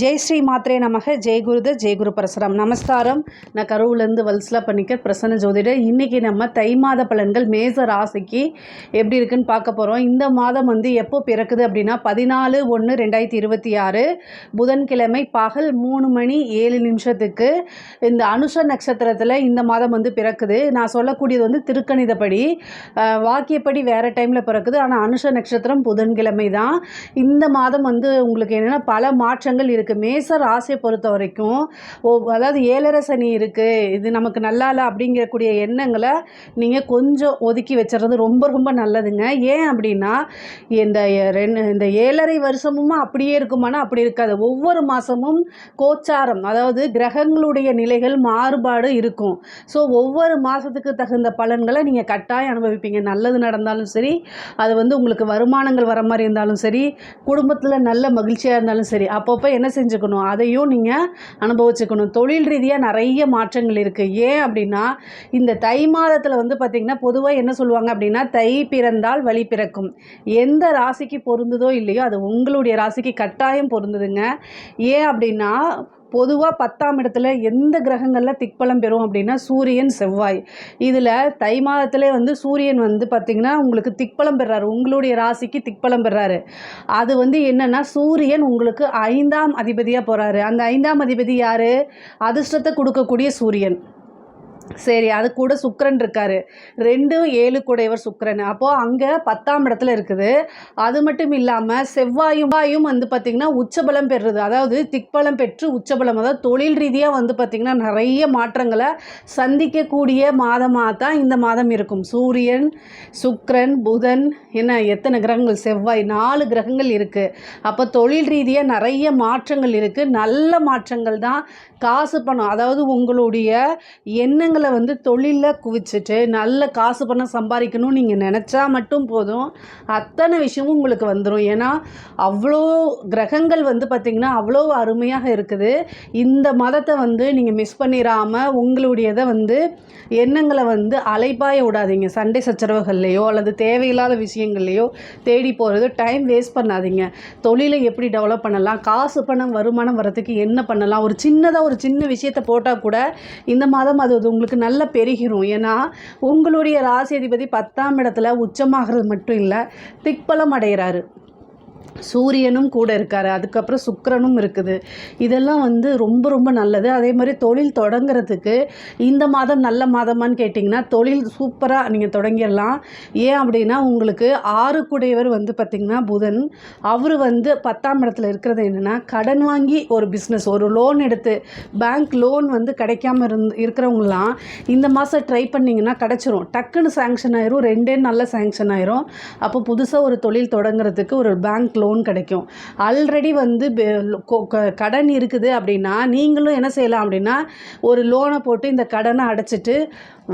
ஜெய் ஸ்ரீ மாத்ரே நமக. ஜெய் குருதர் ஜெய் குரு பரசுராம். நமஸ்காரம். நான் கருவிலேருந்து வல்சலா பண்ணிக்க பிரசன்ன ஜோதிடர். இன்றைக்கி நம்ம தை மாத பலன்கள் மேச ராசிக்கு எப்படி இருக்குன்னு பார்க்க போகிறோம். இந்த மாதம் எப்போ பிறக்குது அப்படின்னா 14/1/2026 புதன்கிழமை பகல் 3:07 இந்த அனுஷ நட்சத்திரத்தில் இந்த மாதம் பிறக்குது. நான் சொல்லக்கூடியது திருக்கணிதப்படி, வாக்கியப்படி வேறு டைமில் பிறக்குது. ஆனால் அனுஷ நட்சத்திரம் புதன்கிழமை தான். இந்த மாதம் உங்களுக்கு என்னென்னா பல மாற்றங்கள் இருக்குது. மேச ராசியை பொறுத்த வரைக்கும் அதாவது 7.5 சனி இருக்குது, இது நமக்கு நல்லா இல்லை அப்படிங்கக்கூடிய எண்ணங்களை நீங்கள் கொஞ்சம் ஒதுக்கி வச்சுறது ரொம்ப ரொம்ப நல்லதுங்க. ஏன் அப்படின்னா இந்த 7.5 வருஷமும் அப்படியே இருக்குமானா அப்படி இருக்காது. ஒவ்வொரு மாதமும் கோச்சாரம், அதாவது கிரகங்களுடைய நிலைகள் மாறுபாடு இருக்கும். ஸோ ஒவ்வொரு மாதத்துக்கு தகுந்த பலன்களை நீங்கள் கட்டாயம் அனுபவிப்பீங்க. நல்லது நடந்தாலும் சரி, அது உங்களுக்கு வருமானங்கள் வர மாதிரி இருந்தாலும் சரி, குடும்பத்தில் நல்ல மகிழ்ச்சியாக இருந்தாலும் சரி, அப்பப்போ என்ன செஞ்சுக்கணும், அதையும் நீங்கள் அனுபவிச்சுக்கணும். தொழில் ரீதியாக நிறைய மாற்றங்கள் இருக்குது. ஏன் அப்படின்னா இந்த தை மாதத்தில் பார்த்திங்கன்னா பொதுவாக என்ன சொல்லுவாங்க அப்படின்னா, தை பிறந்தால் வழி பிறக்கும். எந்த ராசிக்கு பொருந்துதோ இல்லையோ அது உங்களுடைய ராசிக்கு கட்டாயம் பொருந்துதுங்க. ஏன் அப்படின்னா பொதுவாக 10ஆம் இடத்துல எந்த கிரகங்களில் திக்பலம் பெறும் அப்படின்னா சூரியன், செவ்வாய். இதில் தை மாதத்திலே சூரியன் பார்த்திங்கன்னா உங்களுக்கு திக்பலம் பெறாரு, உங்களுடைய ராசிக்கு திக்பலம் பெறாரு. அது என்னென்னா சூரியன் உங்களுக்கு 5ஆம் அதிபதியாக போகிறாரு. அந்த 5ஆம் அதிபதி யார்? அதிர்ஷ்டத்தை கொடுக்கக்கூடிய சூரியன். சரி, அது கூட சுக்கிரன் இருக்கார். 2 7 கூடையவர் சுக்கிரன். அப்போது அங்கே 10ஆம் இடத்துல இருக்குது. அது மட்டும் இல்லாமல் செவ்வாயும் பார்த்திங்கன்னா உச்சபலம் பெறுறது, அதாவது திக்பலம் பெற்று உச்சபலம், அதாவது தொழில் ரீதியாக பார்த்திங்கன்னா நிறைய மாற்றங்களை சந்திக்கக்கூடிய மாதமாக தான் இந்த மாதம் இருக்கும். சூரியன், சுக்கிரன், புதன், எத்தனை கிரகங்கள், செவ்வாய், 4 கிரகங்கள் இருக்குது. அப்போ தொழில் ரீதியாக நிறைய மாற்றங்கள் இருக்குது. நல்ல மாற்றங்கள் தான். காசு பணம், அதாவது உங்களுடைய எண்ணங்களை தொழிலில் குவிச்சிட்டு நல்ல காசு பணம் சம்பாதிக்கணும்னு நீங்கள் நினச்சா மட்டும் போதும், அத்தனை விஷயமும் உங்களுக்கு வந்துடும். ஏன்னா அவ்வளோ கிரகங்கள் பார்த்திங்கன்னா அவ்வளோ அருமையாக இருக்குது. இந்த மதத்தை நீங்கள் மிஸ் பண்ணிடாமல் உங்களுடையதை எண்ணங்களை அலைபாய விடாதீங்க. சண்டை சச்சரவுகள்லையோ அல்லது தேவையில்லாத விஷயங்கள்லையோ தேடி போகிறது, டைம் வேஸ்ட் பண்ணாதீங்க. தொழிலை எப்படி டெவலப் பண்ணலாம், காசு பணம் வருமானம் வரத்துக்கு என்ன பண்ணலாம், ஒரு சின்ன விஷயத்தை போட்டால் கூட இந்த மாதம் அது உங்களுக்கு நல்லா பெருகிரும். ஏன்னா உங்களுடைய ராசி அதிபதி 10ஆம் இடத்துல உச்சமாகிறது மட்டும் இல்லை, திக்பலம் அடைகிறாரு. சூரியனும் கூட இருக்கார், அதுக்கப்புறம் சுக்கிரனும் இருக்குது. இதெல்லாம் ரொம்ப ரொம்ப நல்லது. அதே மாதிரி தொழில் தொடங்கிறதுக்கு இந்த மாதம் நல்ல மாதமானு கேட்டிங்கன்னா தொழில் சூப்பராக நீங்கள் தொடங்கிடலாம். ஏன் அப்படின்னா உங்களுக்கு 6 கூடையவர் பார்த்திங்கன்னா புதன். அவர் 10ஆம் இடத்துல இருக்கிறது என்னென்னா, கடன் வாங்கி ஒரு பிஸ்னஸ், ஒரு லோன் எடுத்து, பேங்க் லோன் கிடைக்காம இருக்கிறவங்களாம் இந்த மாதம் ட்ரை பண்ணிங்கன்னா கிடச்சிரும். டக்குன்னு சேங்ஷன் ஆயிரும், 2 நாளில் சேங்ஷன் ஆயிரும். அப்போ புதுசாக ஒரு தொழில் தொடங்கிறதுக்கு ஒரு பேங்க் லோன் கிடைக்கும். ஆல்ரெடி கடன் இருக்குது அப்படின்னா நீங்களும் என்ன செய்யலாம் அப்படின்னா, ஒரு லோனை போட்டு இந்த கடனை அடைச்சிட்டு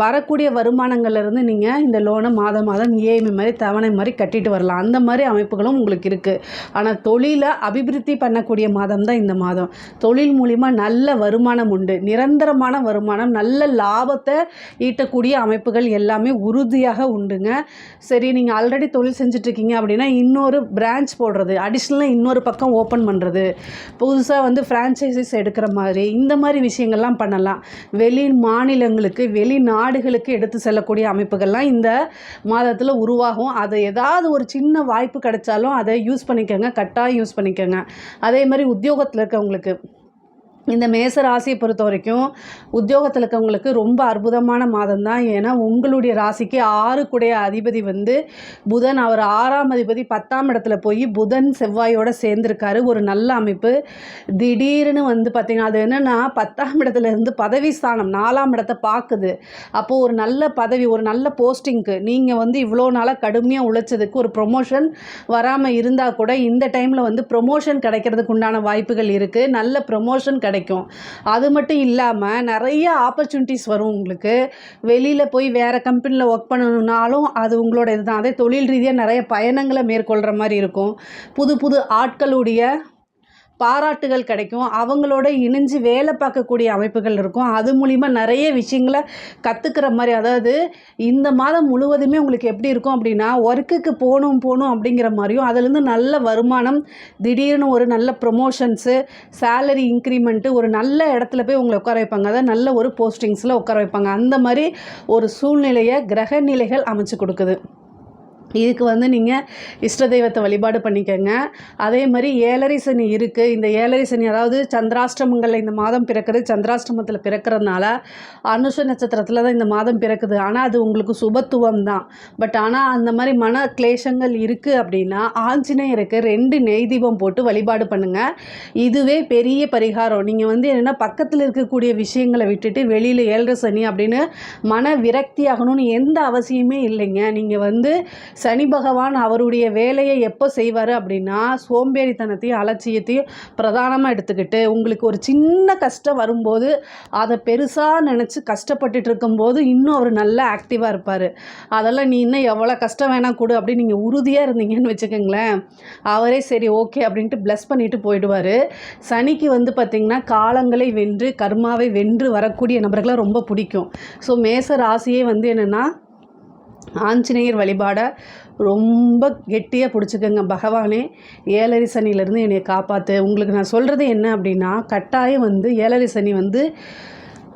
வரக்கூடிய வருமானங்கள்லேருந்து நீங்கள் இந்த லோனை மாதம் இஎம்ஐ மாதிரி தவணை மாதிரி கட்டிட்டு வரலாம். அந்த மாதிரி அமைப்புகளும் உங்களுக்கு இருக்குது. ஆனால் தொழிலை அபிவிருத்தி பண்ணக்கூடிய மாதம் தான் இந்த மாதம். தொழில் மூலிமா நல்ல வருமானம் உண்டு, நிரந்தரமான வருமானம், நல்ல லாபத்தை ஈட்டக்கூடிய அமைப்புகள் எல்லாமே உறுதியாக உண்டுங்க. சரி, நீங்கள் ஆல்ரெடி தொழில் செஞ்சிட்ருக்கீங்க அப்படின்னா இன்னொரு பிரான்ச் போடுறது, அடிஷ்னலாக இன்னொரு பக்கம் ஓப்பன் பண்ணுறது, புதுசாக ஃப்ரான்ச்சைசிஸ் எடுக்கிற மாதிரி இந்த மாதிரி விஷயங்கள்லாம் பண்ணலாம். வெளி மாநிலங்களுக்கு, நாடுகளுக்கு எடுத்து செல்லக்கூடிய அமைப்புகள்லாம் இந்த மாதத்தில் உருவாகும். அது ஏதாவது ஒரு சின்ன வாய்ப்பு கிடைச்சாலும் அதை யூஸ் பண்ணிக்கோங்க, கட்டாயம் யூஸ் பண்ணிக்கோங்க. அதே மாதிரி உத்தியோகத்தில் இருக்கவங்களுக்கு, இந்த மேச ராசியை பொறுத்த வரைக்கும் உத்தியோகத்தில் இருக்கவங்களுக்கு ரொம்ப அற்புதமான மாதம் தான். ஏன்னா உங்களுடைய ராசிக்கு 6 கூடைய அதிபதி புதன். அவர் 6ஆம் அதிபதி 10ஆம் இடத்துல போய் புதன் செவ்வாயோடு சேர்ந்துருக்காரு. ஒரு நல்ல அமைப்பு. திடீர்னு பார்த்திங்கன்னா அது என்னென்னா 10ஆம் இடத்துலேருந்து பதவி ஸ்தானம் 4ஆம் இடத்தை பார்க்குது. அப்போது ஒரு நல்ல பதவி, ஒரு நல்ல போஸ்டிங்க்கு நீங்கள் இவ்வளோ நாளாக கடுமையாக உழைச்சதுக்கு ஒரு ப்ரொமோஷன் வராமல் இருந்தால் கூட இந்த டைமில் ப்ரொமோஷன் கிடைக்கிறதுக்கு உண்டான வாய்ப்புகள் இருக்குது. நல்ல ப்ரொமோஷன் கிடைக்கும். அது மட்டும் இல்லாமல் நிறைய ஆப்பர்ச்சுனிட்டிஸ் வரும் உங்களுக்கு. வெளியில் போய் வேறு கம்பெனியில் ஒர்க் பண்ணணுன்னாலும் அது உங்களோட இதுதான். அதே தொழில் ரீதியாக நிறைய பயணங்களை மேற்கொள்கிற மாதிரி இருக்கும். புது ஆட்களுடைய பாராட்டுகள் கிடைக்கும், அவங்களோட இணைஞ்சு வேலை பார்க்கக்கூடிய அமைப்புகள் இருக்கும். அது மூலிமா நிறைய விஷயங்களை கற்றுக்கிற மாதிரி, அதாவது இந்த மாதம் முழுவதுமே உங்களுக்கு எப்படி இருக்கும் அப்படின்னா, ஒர்க்குக்கு போகணும் அப்படிங்கிற மாதிரியும், அதுலேருந்து நல்ல வருமானம், திடீர்னு ஒரு நல்ல ப்ரொமோஷன்ஸு, சேலரி இன்க்ரிமெண்ட்டு, ஒரு நல்ல இடத்துல போய் உங்களை உட்கார வைப்பாங்க. அதாவது நல்ல ஒரு போஸ்டிங்ஸில் உட்கார வைப்பாங்க. அந்த மாதிரி ஒரு சூழ்நிலையை கிரக நிலைகள் அமைச்சு கொடுக்குது. இதுக்கு வந்து நீங்கள் இஷ்ட தெய்வத்தை வழிபாடு பண்ணிக்கோங்க. அதே மாதிரி ஏழரை சனி இருக்குது. இந்த ஏழரை சனி அதாவது சந்திராஷ்டமங்களில் இந்த மாதம் பிறக்கிறது, சந்திராஷ்டமத்தில் பிறக்கிறதுனால அனுஷ நட்சத்திரத்தில் தான் இந்த மாதம் பிறக்குது. ஆனால் அது உங்களுக்கு சுபத்துவம் தான். பட் ஆனால் அந்த மாதிரி மன கிளேஷங்கள் இருக்குது அப்படின்னா ஆஞ்சநேயருக்கு 2 நெய் தீபம் போட்டு வழிபாடு பண்ணுங்கள். இதுவே பெரிய பரிகாரம். நீங்கள் வந்து என்னென்னா பக்கத்தில் இருக்கக்கூடிய விஷயங்களை விட்டுட்டு வெளியில் ஏழரை சனி அப்படின்னு மன விரக்தி ஆகணும்னு எந்த அவசியமே இல்லைங்க. நீங்கள் வந்து சனி பகவான் அவருடைய வேலையை எப்போ செய்வார் அப்படின்னா, சோம்பேறித்தனத்தையும் அலட்சியத்தையும் பிரதானமாக எடுத்துக்கிட்டு, உங்களுக்கு ஒரு சின்ன கஷ்டம் வரும்போது அதை பெருசாக நினச்சி கஷ்டப்பட்டுட்டு இருக்கும்போது இன்னும் அவர் நல்லா ஆக்டிவாக இருப்பார். அதெல்லாம் நீ இன்னும் எவ்வளோ கஷ்டம் வேணால் கொடு அப்படின்னு நீங்கள் உறுதியாக இருந்தீங்கன்னு வச்சுக்கோங்களேன், அவரே சரி ஓகே அப்படின்ட்டு ப்ளஸ் பண்ணிவிட்டு போயிடுவார். சனிக்கு வந்து பார்த்திங்கன்னா காலங்களை வென்று கர்மாவை வென்று வரக்கூடிய நபர்களை ரொம்ப பிடிக்கும். ஸோ மேச ராசியே வந்து என்னென்னா ஆஞ்சநேயர் வழிபாடை ரொம்ப கெட்டியாக பிடிச்சிக்கோங்க. பகவானே ஏழரை சனியிலேருந்து என்னை காப்பாற்று. உங்களுக்கு நான் சொல்கிறது என்ன அப்படின்னா, கட்டாயம் வந்து ஏழரை சனி வந்து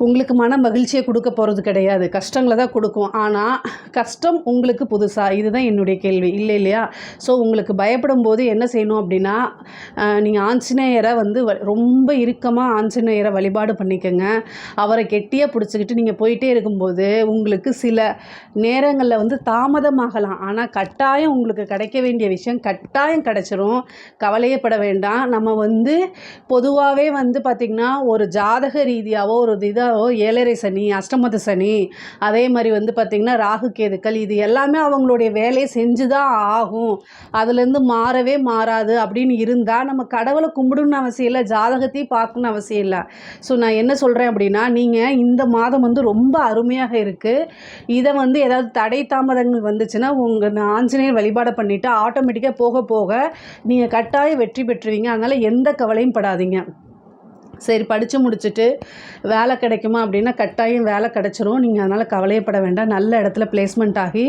உங்களுக்கு மன மகிழ்ச்சியை கொடுக்க போகிறது கிடையாது, கஷ்டங்களை தான் கொடுக்கும். ஆனால் கஷ்டம் உங்களுக்கு புதுசா? இதுதான் என்னுடைய கேள்வி, இல்லையா? ஸோ உங்களுக்கு பயப்படும் போது என்ன செய்யணும் அப்படின்னா, நீங்கள் ஆஞ்சநேயரை வந்து ரொம்ப இறுக்கமாக ஆஞ்சநேயரை வழிபாடு பண்ணிக்கோங்க. அவரை கெட்டியாக பிடிச்சிக்கிட்டு நீங்கள் போயிட்டே இருக்கும்போது உங்களுக்கு சில நேரங்களில் வந்து தாமதமாகலாம், ஆனால் கட்டாயம் உங்களுக்கு கிடைக்க வேண்டிய விஷயம் கட்டாயம் கிடைச்சிரும். கவலையப்பட வேண்டாம். நம்ம வந்து பொதுவாகவே வந்து பார்த்திங்கன்னா ஒரு ஜாதக ரீதியாகவோ ஒரு ஏழரை சனி, அஷ்டமத்து சனி, அதே மாதிரி வந்து பார்த்திங்கன்னா ராகு கேதுக்கள், இது எல்லாமே அவங்களுடைய வேலையை செஞ்சு தான் ஆகும், அதுலேருந்து மாறவே மாறாது அப்படின்னு இருந்தால் நம்ம கடவுளை கும்பிடணும்னு அவசியம் இல்லை, ஜாதகத்தையும் பார்க்கணுன்னு அவசியம் இல்லை. ஸோ நான் என்ன சொல்கிறேன் அப்படின்னா, நீங்கள் இந்த மாதம் வந்து ரொம்ப அருமையாக இருக்குது. இதை வந்து ஏதாவது தடை தாமதங்கள் வந்துச்சுன்னா உங்கள் ஆஞ்சநேயர் வழிபாடை பண்ணிவிட்டு ஆட்டோமேட்டிக்காக போக போக நீங்கள் கட்டாயம் வெற்றி பெற்றுவீங்க. அதனால் எந்த கவலையும் படாதீங்க. சரி, படித்து முடிச்சுட்டு வேலை கிடைக்குமா அப்படின்னா கட்டாயம் வேலை கிடச்சிரும். நீங்கள் அதனால் கவலையப்பட வேண்டாம். நல்ல இடத்துல பிளேஸ்மெண்ட் ஆகி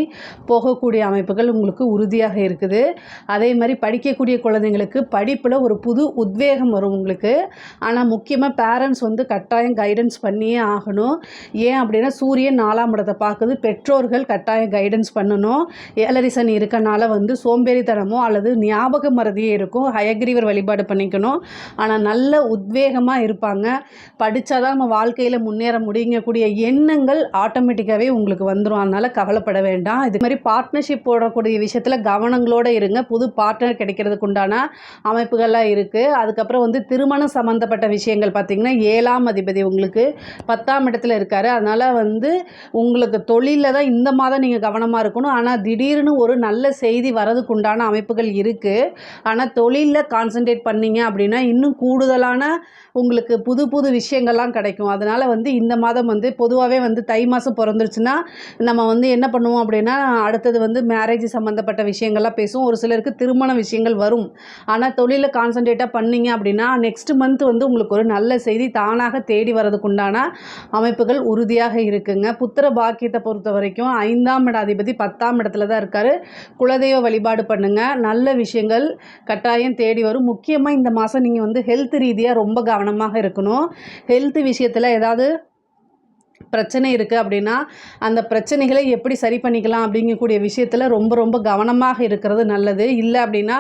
போகக்கூடிய அமைப்புகள் உங்களுக்கு உறுதியாக இருக்குது. அதே மாதிரி படிக்கக்கூடிய குழந்தைங்களுக்கு படிப்பில் ஒரு புது உத்வேகம் வரும் உங்களுக்கு. ஆனால் முக்கியமாக பேரண்ட்ஸ் வந்து கட்டாயம் கைடன்ஸ் பண்ணியே ஆகணும். ஏன் அப்படின்னா சூரியன் 4ஆம் இடத்தை பார்க்குது. பெற்றோர்கள் கட்டாயம் கைடன்ஸ் பண்ணணும். ஏழரை சனி இருக்கனால வந்து சோம்பேறித்தனமோ அல்லது ஞாபக மறதியே இருக்கும். ஹயக்ரீவர் வழிபாடு பண்ணிக்கணும். ஆனால் நல்ல உத்வேகமாக இருப்பாங்க. படித்தாதான் நம்ம வாழ்க்கையில் முன்னேற முடியக்கூடிய எண்ணங்கள் ஆட்டோமேட்டிக்காகவே உங்களுக்கு வந்துடும். அதனால் கவலைப்பட வேண்டாம். இது மாதிரி பார்ட்னர்ஷிப் போடக்கூடிய விஷயத்தில் கவனங்களோடு இருங்க. புது பார்ட்னர் கிடைக்கிறதுக்கு உண்டான அமைப்புகள்லாம் இருக்குது. அதுக்கப்புறம் வந்து திருமணம் சம்மந்தப்பட்ட விஷயங்கள் பார்த்திங்கன்னா 7ஆம் அதிபதி உங்களுக்கு 10ஆம் இடத்துல இருக்கார். அதனால் வந்து உங்களுக்கு தொழிலில் தான் இந்த மாதம் நீங்கள் கவனமாக இருக்கணும். ஆனால் திடீர்னு ஒரு நல்ல செய்தி வரதுக்கு உண்டான அமைப்புகள் இருக்குது. ஆனால் தொழிலில் கான்சன்ட்ரேட் பண்ணிங்க அப்படின்னா இன்னும் கூடுதலான உங்களுக்கு புது புது விஷயங்கள்லாம் கிடைக்கும். அதனால் வந்து இந்த மாதம் வந்து பொதுவாகவே வந்து தை மாதம் பிறந்துருச்சுன்னா நம்ம வந்து என்ன பண்ணுவோம் அப்படின்னா, அடுத்தது வந்து மேரேஜ் சம்மந்தப்பட்ட விஷயங்கள்லாம் பேசுவோம். ஒரு சிலருக்கு திருமண விஷயங்கள் வரும். ஆனால் தொழிலில் கான்சன்ட்ரேட்டாக பண்ணிங்க அப்படின்னா நெக்ஸ்ட் மந்த் வந்து உங்களுக்கு ஒரு நல்ல செய்தி தானாக தேடி வரதுக்கு உண்டான அமைப்புகள் உறுதியாக இருக்குங்க. புத்திர பாக்கியத்தை பொறுத்த வரைக்கும் 5ஆம் இட அதிபதி 10ஆம் இடத்துல தான் இருக்கார். குலதெய்வ வழிபாடு பண்ணுங்கள். நல்ல விஷயங்கள் கட்டாயம் தேடி வரும். முக்கியமாக இந்த மாதம் நீங்கள் வந்து ஹெல்த் ரீதியாக ரொம்ப கவனமாக இருக்கணும். ஹெல்த் விஷயத்தில் ஏதாவது பிரச்சனை இருக்குது அப்படின்னா அந்த பிரச்சனைகளை எப்படி சரி பண்ணிக்கலாம் அப்படிங்கக்கூடிய விஷயத்தில் ரொம்ப ரொம்ப கவனமாக இருக்கிறது நல்லது. இல்லை அப்படின்னா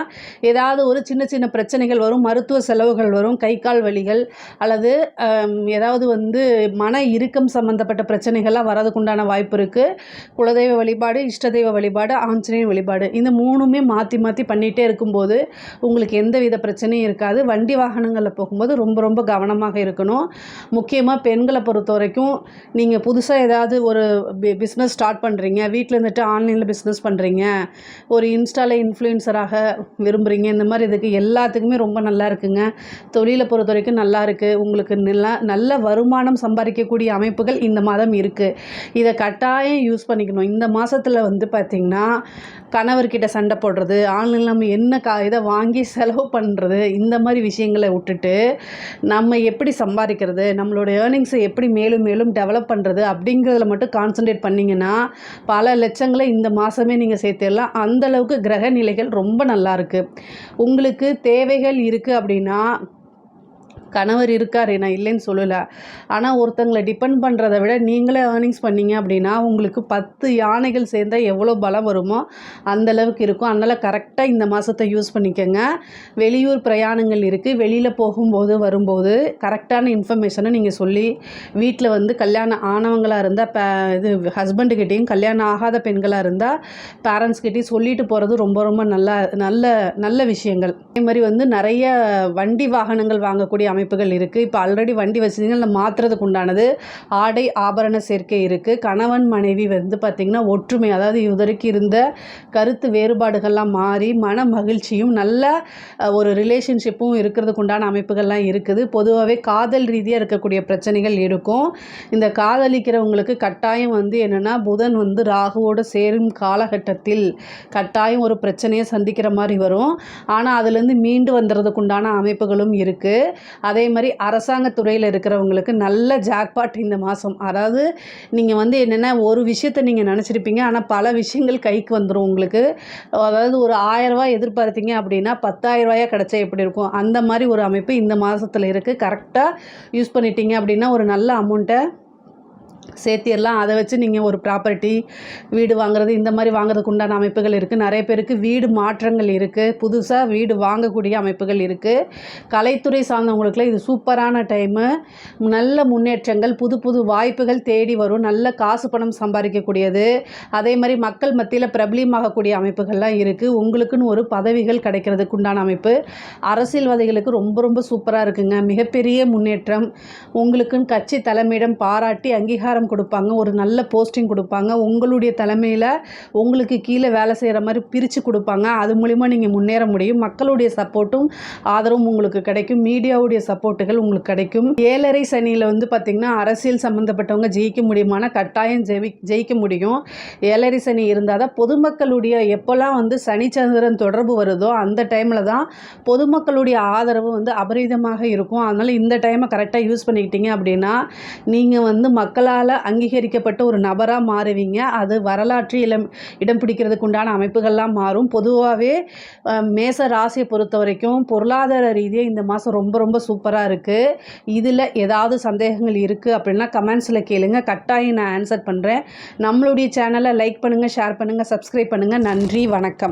ஏதாவது ஒரு சின்ன சின்ன பிரச்சனைகள் வரும், மருத்துவ செலவுகள் வரும், கை கால் வலிகள் அல்லது ஏதாவது வந்து மன இறுக்கம் சம்மந்தப்பட்ட பிரச்சனைகள்லாம் வரதுக்குண்டான வாய்ப்பு இருக்குது. குலதெய்வ வழிபாடு, இஷ்ட தெய்வ வழிபாடு, ஆஞ்சநேயர் வழிபாடு, இந்த மூணுமே மாற்றி மாற்றி பண்ணிகிட்டே இருக்கும்போது உங்களுக்கு எந்த வித பிரச்சனையும் இருக்காது. வண்டி வாகனங்களில் போகும்போது ரொம்ப ரொம்ப கவனமாக இருக்கணும். முக்கியமாக பெண்களை பொறுத்த வரைக்கும் நீங்கள் புதுசாக ஏதாவது ஒரு பிஸ்னஸ் ஸ்டார்ட் பண்ணுறீங்க, வீட்டில் இருந்துட்டு ஆன்லைனில் பிஸ்னஸ் பண்ணுறீங்க, ஒரு இன்ஸ்டாவில் இன்ஃப்ளூயன்சராக விரும்புகிறீங்க, இந்த மாதிரி இதுக்கு எல்லாத்துக்குமே ரொம்ப நல்லா இருக்குங்க. தொழிலை பொறுத்த வரைக்கும் நல்லா இருக்குது. உங்களுக்கு நல்ல வருமானம் சம்பாதிக்கக்கூடிய அமைப்புகள் இந்த மாதம் இருக்குது. இதை கட்டாயம் யூஸ் பண்ணிக்கணும். இந்த மாதத்தில் வந்து பார்த்திங்கன்னா கணவர்கிட்ட சண்டை போடுறது, ஆன்லைனில் நம்ம என்ன இதை வாங்கி செலவு பண்ணுறது, இந்த மாதிரி விஷயங்களை விட்டுட்டு நம்ம எப்படி சம்பாதிக்கிறது, நம்மளோட ஏர்னிங்ஸை எப்படி மேலும் மேலும் டெவலப் பண்ணுறது அப்படிங்கிறதுல மட்டும் கான்சன்ட்ரேட் பண்ணிங்கன்னா பல லட்சங்களை இந்த மாதமே நீங்கள் சேர்த்திடலாம். அந்தளவுக்கு கிரக நிலைகள் ரொம்ப நல்லா இருக்குது. உங்களுக்கு தேவைகள் இருக்குது அப்படின்னா கணவர் இருக்கார், நான் இல்லைன்னு சொல்லலை. ஆனால் ஒருத்தங்களை டிபெண்ட் பண்ணுறதை விட நீங்களே ஏர்னிங்ஸ் பண்ணிங்க அப்படின்னா உங்களுக்கு 10 யானைகள் சேர்ந்தால் எவ்வளோ பலம் வருமோ அந்தளவுக்கு இருக்கும். அதனால் கரெக்டாக இந்த மாதத்தை யூஸ் பண்ணிக்கோங்க. வெளியூர் பிரயாணங்கள் இருக்குது, வெளியில் போகும்போது வரும்போது கரெக்டான இன்ஃபர்மேஷனை நீங்கள் சொல்லி வீட்டில் வந்து கல்யாணம் ஆனவங்களாக இருந்தால் இது ஹஸ்பண்டுக்கிட்டேயும், கல்யாணம் ஆகாத பெண்களாக இருந்தால் பேரண்ட்ஸ்கிட்டையும் சொல்லிட்டு போகிறது ரொம்ப ரொம்ப நல்ல விஷயங்கள். அதே மாதிரி வந்து நிறைய வண்டி வாகனங்கள் வாங்கக்கூடிய அமைப்புகள் இருக்குது. இப்போ ஆல்ரெடி வண்டி வச்சுருந்தீங்கன்னா மாற்றுறதுக்கு உண்டானது ஆடை ஆபரண சேர்க்கை இருக்குது. கணவன் மனைவி வந்து பார்த்திங்கன்னா ஒற்றுமை, அதாவது இதுவரைக்கும் இருந்த கருத்து வேறுபாடுகள்லாம் மாறி மன மகிழ்ச்சியும் நல்ல ஒரு ரிலேஷன்ஷிப்பும் இருக்கிறதுக்கு உண்டான அமைப்புகள்லாம் இருக்குது. பொதுவாகவே காதல் ரீதியாக இருக்கக்கூடிய பிரச்சனைகள் இருக்கும். இந்த காதலிக்கிறவங்களுக்கு கட்டாயம் வந்து என்னென்னா புதன் வந்து ராகுவோடு சேரும் காலகட்டத்தில் கட்டாயம் ஒரு பிரச்சனையை சந்திக்கிற மாதிரி வரும். ஆனால் அதுலேருந்து மீண்டு வந்துடுறதுக்கு உண்டான அமைப்புகளும் இருக்குது. அதே மாதிரி அரசாங்கத்துறையில் இருக்கிறவங்களுக்கு நல்ல ஜாக்பாட் இந்த மாதம். அதாவது நீங்கள் வந்து என்னென்னா ஒரு விஷயத்தை நீங்கள் நினச்சிருப்பீங்க, ஆனால் பல விஷயங்கள் கைக்கு வந்துடும் உங்களுக்கு. அதாவது ஒரு 1000 ரூபாய் எதிர்பார்த்தீங்க அப்படின்னா 10,000 ரூபாயாக கிடச்சா எப்படி இருக்கும், அந்த மாதிரி ஒரு அமைப்பு இந்த மாதத்தில் இருக்குது. கரெக்டாக யூஸ் பண்ணிட்டீங்க அப்படின்னா ஒரு நல்ல அமௌண்ட்டை சேர்த்திடலாம். அதை வச்சு நீங்கள் ஒரு ப்ராப்பர்ட்டி வீடு வாங்குறது இந்த மாதிரி வாங்குறதுக்கு உண்டான அமைப்புகள் இருக்குது. நிறைய பேருக்கு வீடு மாற்றங்கள் இருக்குது, புதுசாக வீடு வாங்கக்கூடிய அமைப்புகள் இருக்குது. கலைத்துறை சார்ந்தவங்களுக்குலாம் இது சூப்பரான டைமு. நல்ல முன்னேற்றங்கள், புது புது வாய்ப்புகள் தேடி வரும். நல்ல காசு பணம் சம்பாதிக்கக்கூடியது. அதே மாதிரி மக்கள் மத்தியில் பிரபலியமாகக்கூடிய அமைப்புகள்லாம் இருக்குது. உங்களுக்குன்னு ஒரு பதவிகள் கிடைக்கிறதுக்கு உண்டான அமைப்பு. அரசியல்வாதிகளுக்கு ரொம்ப ரொம்ப சூப்பராக இருக்குங்க. மிகப்பெரிய முன்னேற்றம். உங்களுக்குன்னு கட்சி தலைமையிடம் பாராட்டி அங்கீகாரம் கொடுப்பாங்க, ஒரு நல்ல போஸ்டிங் கொடுப்பாங்க. உங்களுடைய தலைமையில் உங்களுக்கு கீழே வேலை செய்கிற மாதிரி பிரித்து கொடுப்பாங்க. அது மூலிமா நீங்கள் முன்னேற முடியும். மக்களுடைய சப்போர்ட்டும் ஆதரவும் உங்களுக்கு கிடைக்கும். மீடியாவுடைய சப்போர்ட்டுகள் உங்களுக்கு கிடைக்கும். 7.5 சனியில் வந்து பார்த்திங்கன்னா அரசியல் சம்மந்தப்பட்டவங்க ஜெயிக்க முடியுமானா கட்டாயம் ஜெயிக்க முடியும். 7.5 சனி இருந்தால் தான் பொதுமக்களுடைய எப்போல்லாம் வந்து சனி சந்திரன் தொடர்பு வருதோ அந்த டைமில் தான் பொதுமக்களுடைய ஆதரவு வந்து அபரிதமாக இருக்கும். அதனால் இந்த டைமை கரெக்டாக யூஸ் பண்ணிக்கிட்டீங்க அப்படின்னா நீங்கள் வந்து மக்களால் அங்கீகரிக்கப்பட்ட ஒரு நபராக மாறுவீங்க. அது வரலாற்றில் இடம் பிடிக்கிறதுக்கு உண்டான அமைப்புகள்லாம் மாறும். பொதுவாகவே மேச ராசியை பொறுத்த வரைக்கும் பொருளாதார ரீதியாக இந்த மாதம் ரொம்ப ரொம்ப சூப்பராக இருக்குது. இதில் ஏதாவது சந்தேகங்கள் இருக்குது அப்படின்னா கமெண்ட்ஸில் கேளுங்க, கட்டாயம் நான் ஆன்சர் பண்ணுறேன். நம்மளுடைய சேனலை லைக் பண்ணுங்கள், ஷேர் பண்ணுங்கள், சப்ஸ்கிரைப் பண்ணுங்கள். நன்றி, வணக்கம்.